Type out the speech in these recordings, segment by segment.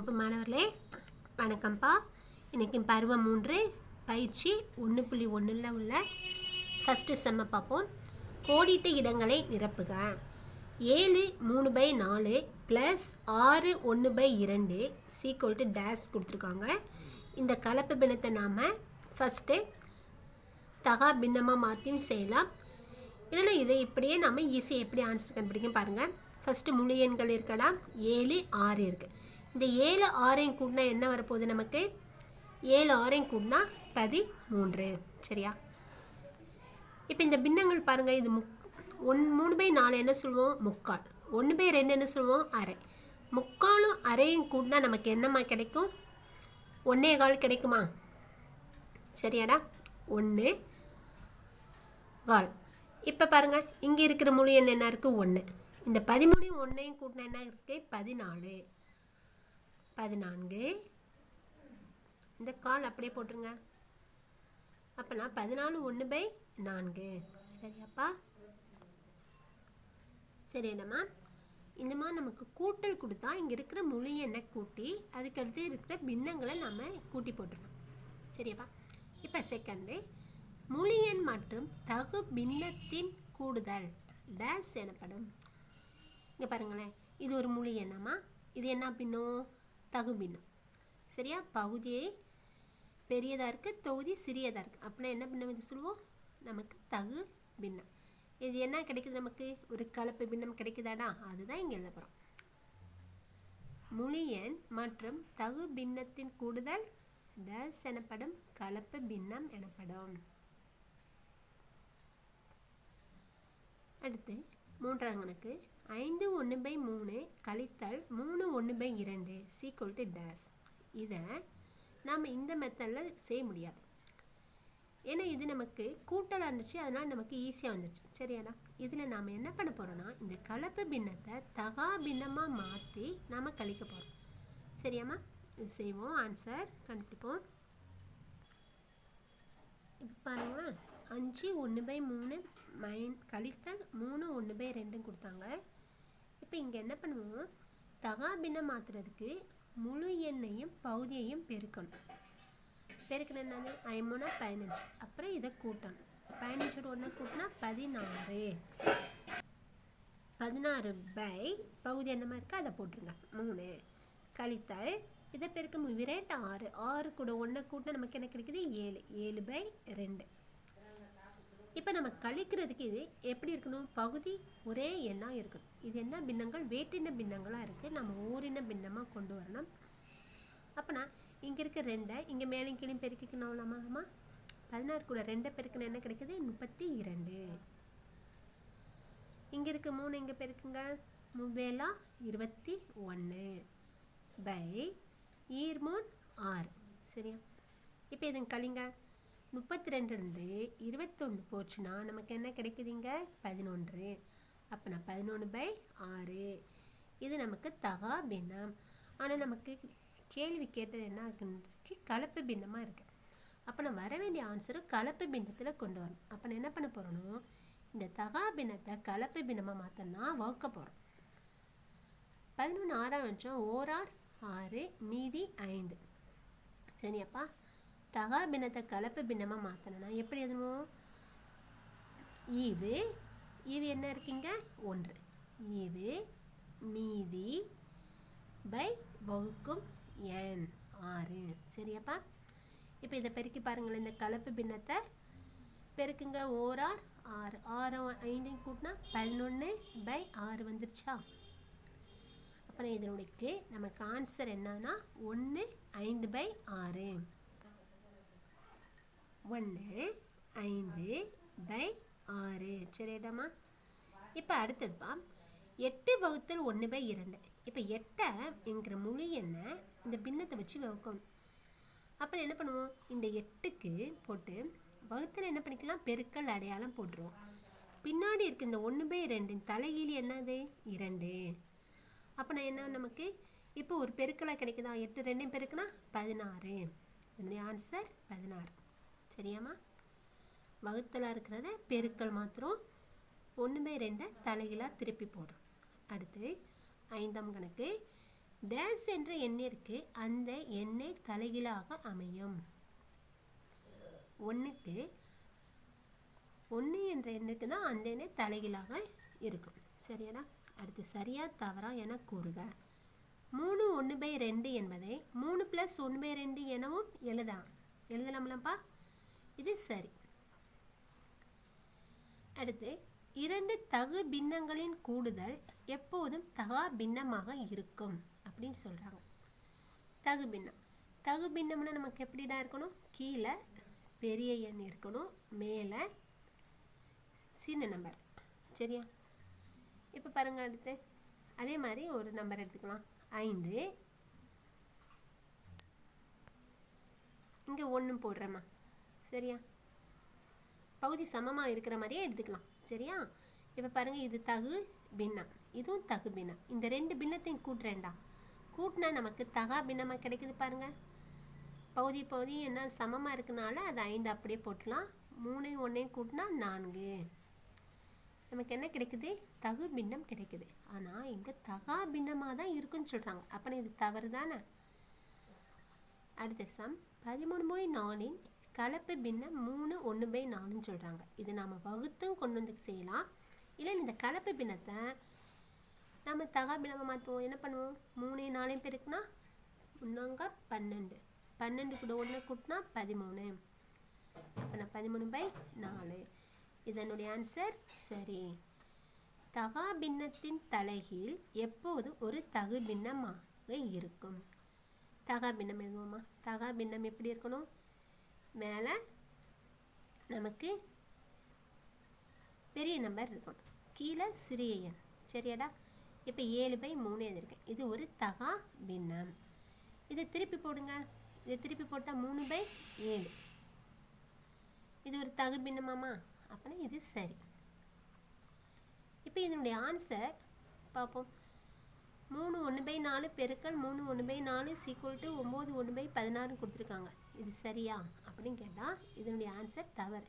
வகுப்பு மாணவர்களே வணக்கம்ப்பா. இன்றைக்கி பருவம் 3 பயிற்சி 1.1 உள்ள ஃபஸ்ட்டு செம்ம பார்ப்போம். கோடிட்ட இடங்களை நிரப்புக. 7 3/4 ப்ளஸ் 6 1/2 சீக்வல் டு டேஷ் கொடுத்துருக்காங்க. இந்த கலப்பு பின்னத்தை நாம் ஃபஸ்ட்டு தகா பின்னமாக மாற்றியும் செய்யலாம். இதில் இதை இப்படியே நம்ம ஈஸியாக எப்படி ஆன்சர் கண்டுபிடிக்கும் பாருங்கள். ஃபஸ்ட்டு முழு எண்கள் இருக்கடா 7 6 இருக்குது. இந்த 7 6ஐயும் கூட்டினா என்ன வரப்போகுது? நமக்கு 7 6ஐயும் கூட்டினா 13. சரியா? இப்போ இந்த பின்னங்கள் பாருங்கள். இது 3/4 என்ன சொல்லுவோம்? முக்கால். 1/2 என்ன சொல்லுவோம்? அரை. முக்காலும் அரையும் கூட்டினா நமக்கு என்னம்மா கிடைக்கும்? 1/4 கிடைக்குமா? சரியாடா? 1/4. இப்போ பாருங்கள், இங்கே இருக்கிற முழு எண் என்ன இருக்குது? 1. இந்த 13 1ஐயும் கூட்டினா என்ன இருக்குது? 14. 14. இந்த கால் அப்படியே போட்டுருங்க. அப்போனா 14 1/4. சரியாப்பா? சரி என்னம்மா, இந்த மாதிரி நமக்கு கூட்டல் கொடுத்தா இங்கே இருக்கிற முழு எண்ணை கூட்டி அதுக்கடுத்து இருக்கிற பின்னங்களை நம்ம கூட்டி போட்டுருவோம். சரியாப்பா? இப்போ செகண்டு, முழு எண் மற்றும் தகு பின்னத்தின் கூடுதல் டேஸ் எனப்படும். இங்கே பாருங்களேன், இது ஒரு முழு எண்ணாமா, இது என்ன பின்னம்? தகு பின்னம். சரியா? பகுதியை பெரியதாக இருக்குது, தொகுதி சிறியதாக இருக்குது. அப்படின்னா என்ன பின்னம் இது சொல்லுவோம்? நமக்கு தகு பின்னம். இது என்ன கிடைக்குது? நமக்கு ஒரு கலப்பு பின்னம் கிடைக்குதாடா? அதுதான் இங்கே எழுத போகிறோம். முழு எண் மற்றும் தகு பின்னத்தின் கூடுதல் டேஸ் எனப்படும், கலப்பு பின்னம் எனப்படும். அடுத்து மூன்றாம் கணக்கு 5 1/3 கழித்தல் 3 1/2 சீக்வல் டு டேஸ். இதை நாம் இந்த மெத்தடில் செய்ய முடியாது. ஏன்னா இது நமக்கு கூட்டலாக இருந்துச்சு, அதனால் நமக்கு ஈஸியாக வந்துடுச்சு. சரியாடா? இதில் நாம் என்ன பண்ண போகிறோன்னா, இந்த கலப்பு பின்னத்தை தகா பின்னமாக மாற்றி நாம் கழிக்க போகிறோம். சரியாம்மா? இது செய்வோம், ஆன்சர் கண்டுபிடிப்போம். இப்போ பாருங்களேன், 5 1/3 கழித்தல் 3 1/2 கொடுத்தாங்க. இப்போ இங்கே என்ன பண்ணுவோம்? தகா பின்னம் மாற்றுறதுக்கு முழு எண்ணையும் பகுதியையும் பெருக்கணும். பெருக்கணும் என்னது? 5 15. அப்புறம் இதை கூட்டணும். 15 ஒன்று கூட்டினா 16. 16 பகுதி என்னமா இருக்குது அதை போட்டுருங்க. 3 கழித்தல் இதை பெருக்க விரேட் 6. 6 கூட 1 கூட்டினா நமக்கு என்ன கிடைக்குது? 7. 7/2. இப்போ நம்ம கழிக்கிறதுக்கு இது எப்படி இருக்கணும்? பகுதி ஒரே எண்ணாக இருக்கணும். இது என்ன பின்னங்கள்? வேற்றின பின்னங்களாக இருக்குது. நம்ம ஓரின பின்னமாக கொண்டு வரணும். அப்போனா இங்கே இருக்க 2 இங்கே மேலே கீழே பெருக்கிக்கணும்லாமா? 16 கூட 2 பெருக்கணும் என்ன கிடைக்குது? 32. இங்கே இருக்க 3 இங்கே பெருக்குங்க. 3 21 ஈர்மோன் 6. சரியா? இப்போ இதுங்க கழிங்க. 32 21 போச்சுன்னா நமக்கு என்ன கிடைக்குதுங்க? 11. அப்போனா 11/6. இது நமக்கு தகா பின்னம். ஆனால் நமக்கு கேள்வி கேட்டது என்ன இருக்குன்னு கலப்பு பின்னமாக இருக்குது. அப்போ நான் வர வேண்டிய ஆன்சரும் கலப்பு பின்னத்தில் கொண்டு வரணும். அப்போ நான் என்ன பண்ண போகிறோன்னா, இந்த தகா பின்னத்தை கலப்பு பின்னமாக மாற்றணும்னா வகுக்க போகிறோம். 11 6 வச்சோம், 1 6 மீதி 5. சரியாப்பா? தகா பின்னத்தை கலப்பு பின்னமாக மாற்றணும்னா எப்படி எழுதணும்? ஈவு என்ன இருக்குங்க? 1. ஈவு மீதி வகுக்கும் எண் 6. சரியாப்பா? இப்போ இதை பெருக்கி பாருங்களேன். இந்த கலப்பு பின்னத்தை பெருக்குங்க. 1 6 6 5 கூட்டினா 11/6 வந்துருச்சா? அப்புறம் இதனுடைய நமக்கு ஆன்சர் என்னன்னா 1 5/6. 1 5/6. சரிடாமா? இப்போ அடுத்ததுப்பா 8 வகுத்தல் 1/2. இப்போ 8 என்கிற முழு எண்ணை இந்த பின்னத்தை வச்சு வகுக்கணும். அப்புறம் என்ன பண்ணுவோம்? இந்த 8க்கு போட்டு வகுத்தல் என்ன பண்ணிக்கலாம்? பெருக்கல் அடையாளம் போட்டுருவோம். பின்னாடி இருக்கு இந்த 1/2 தலைகீழ் என்னது? 2. அப்போ நான் என்ன நமக்கு இப்போ ஒரு பெருக்கலாக கிடைக்குதா? 8 2 பெருக்குனா 16. இதனுடைய ஆன்சர் 16. சரியாம்மா? வகுத்தலாக இருக்கிறத பெருக்கல் மாத்திரம் 1/2 தலைகீழாக திருப்பி போடுறோம். அடுத்து 5ஆம் கணக்கு டேஸ் என்ற எண்ணிற்கு அந்த எண்ணை தலைகீழாக அமையும். 1 என்ற எண்ணுக்கு தான் அந்த எண்ணை தலைகீழாக இருக்கும். சரியாடா? அடுத்து சரியா தவறா என கூறுக. 3 1/2 என்பதை 3 + 1/2 எனவும் எழுதலாம்லப்பா. இது சரி. அடுத்து 2 தகு பின்னங்களின் கூடுதல் எப்போதும் தகா பின்னமாக இருக்கும் அப்படின்னு சொல்கிறாங்க. தகு பின்னம்னா நமக்கு எப்படிடா இருக்கணும்? கீழே பெரிய எண் இருக்கணும், மேலே சின்ன நம்பர். சரியா? இப்போ பாருங்க, அடுத்து அதே மாதிரி ஒரு நம்பர் எடுத்துக்கலாம். 5 இங்கே 1 போடுறேம்மா. சரியா? பகுதி சமமாக இருக்கிற மாதிரியே எடுத்துக்கலாம். சரியா? இப்போ பாருங்கள், இது தகு பின்னம், இதுவும் தகு பின்னம். இந்த 2 பின்னத்தையும் கூட்டுறேன்டா. கூட்டினா நமக்கு தகா பின்னமாக கிடைக்குது பாருங்கள். பகுதி என்ன சமமாக இருக்கனால அது 5 அப்படியே போட்டுலாம். 3 1 கூட்டினா 4. நமக்கு என்ன கிடைக்குது? தகு பின்னம் கிடைக்குது. ஆனால் இங்கே தகா பின்னமாக தான் இருக்குன்னு சொல்கிறாங்க. அப்போ இது தவறு தானே? அடுத்த சம் 13/4 கலப்பு பின்னம் 3 1/4 சொல்கிறாங்க. இது நாம் வகுத்தும் கொண்டு வந்து செய்யலாம். இல்லை இந்த கலப்பு பின்னத்தை நம்ம தகா பின்னமாக மாற்றுவோம். என்ன பண்ணுவோம்? 3 4 பெருக்குனா 12. 12 கூட 1 கூட்டினா 13. அப்போ நான் 13/4. இதனுடைய ஆன்சர் சரி. தகா பின்னத்தின் தலைகீழ் எப்போது ஒரு தகு பின்னமாக இருக்கும். தகா பின்னம் எழுதுவோமா? தகா பின்னம் எப்படி இருக்கணும்? மேலே நமக்கு பெரிய நம்பர் இருக்கணும், கீழே சிறிய எண். சரியாடா? இப்போ 7/3 எழுதியிருக்கேன். இது ஒரு தகா பின்னம். இதை திருப்பி போடுங்க. இதை திருப்பி போட்டால் 3/7. இது ஒரு தகு பின்னமாமா? அப்படின்னா இது சரி. இப்போ இதனுடைய ஆன்சர் பார்ப்போம். 3 1/4 பெருக்கல் 3 1/4 = 9 1/16 கொடுத்துருக்காங்க. இது சரியா அப்படின்னு கேட்டால் இதனுடைய ஆன்சர் தவறு.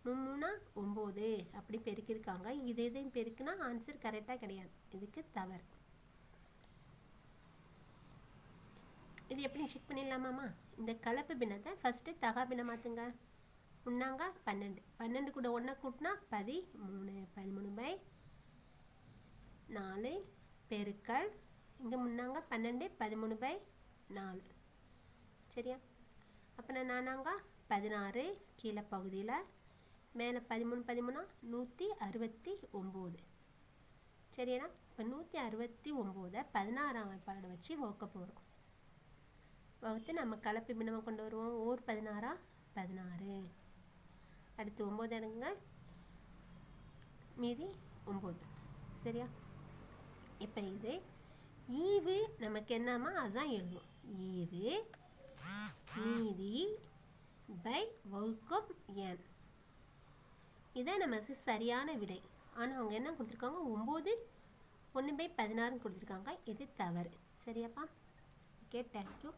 3 9 அப்படி பெருக்கியிருக்காங்க. இதையும் பெருக்குனா ஆன்சர் கரெக்டாக கிடையாது. இதுக்கு தவறு. இது எப்படி செக் பண்ணிடலாமாம்மா? இந்த கலப்பு பின்னத்தை ஃபஸ்ட்டு தகா பின்னம் மாற்றுங்க. முன்னாங்க 12. 12 கூட 1 கூட்டினா 13. 13/4 பெருக்கல் இங்கே முன்னாங்க 12 13/4. சரியா? அப்போ நான் 16 கீழே பகுதியில், மேலே 13 169. சரியாண்ணா? இப்போ 169 16ஆம் பாடம் வச்சு வகுக்க போகிறோம். வகுத்து நம்ம கலப்பு பின்னமாக கொண்டு வருவோம். 16 16. அடுத்து 9 எடுங்க, மீதி 9. சரியா? இப்போ இது ஈவு நமக்கு என்னமா அதுதான் எழுதுவோம். ஈவு மீதி பை வகுக்கும் எண். இதான் நமக்கு சரியான விடை. ஆனால் அவங்க என்ன கொடுத்துருக்காங்க? 9 1/16 கொடுத்துருக்காங்க. இது தவறு. சரியாப்பா? Okay, thank you.